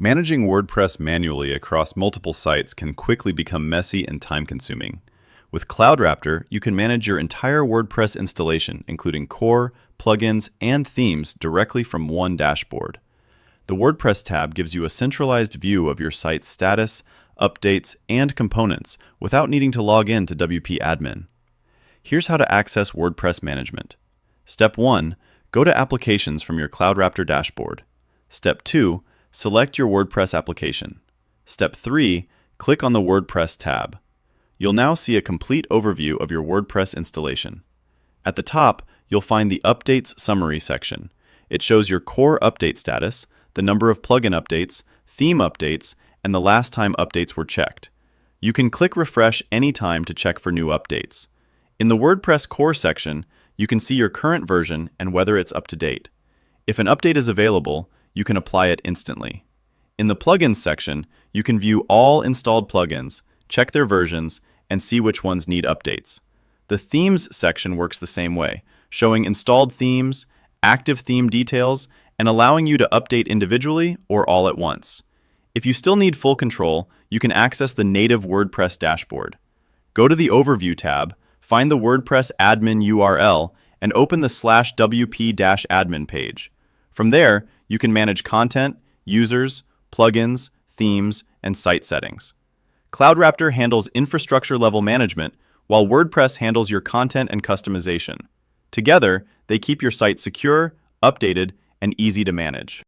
Managing WordPress manually across multiple sites can quickly become messy and time-consuming. With CloudRaptor, you can manage your entire WordPress installation, including core, plugins, and themes directly from one dashboard. The WordPress tab gives you a centralized view of your site's status, updates, and components without needing to log in to WP-Admin. Here's how to access WordPress management. Step 1. Go to Applications from your CloudRaptor dashboard. Step 2. Select your WordPress application. Step 3. Click on the WordPress tab. You'll now see a complete overview of your WordPress installation. At the top, you'll find the Updates Summary section. It shows your core update status, the number of plugin updates, theme updates, and the last time updates were checked. You can click Refresh anytime to check for new updates. In the WordPress core section, you can see your current version and whether it's up to date. If an update is available, you can apply it instantly. In the Plugins section, you can view all installed plugins, check their versions, and see which ones need updates. The Themes section works the same way, showing installed themes, active theme details, and allowing you to update individually or all at once. If you still need full control, you can access the native WordPress dashboard. Go to the Overview tab, find the WordPress admin URL, and open the /wp-admin page. From there, you can manage content, users, plugins, themes, and site settings. CloudRaptor handles infrastructure-level management, while WordPress handles your content and customization. Together, they keep your site secure, updated, and easy to manage.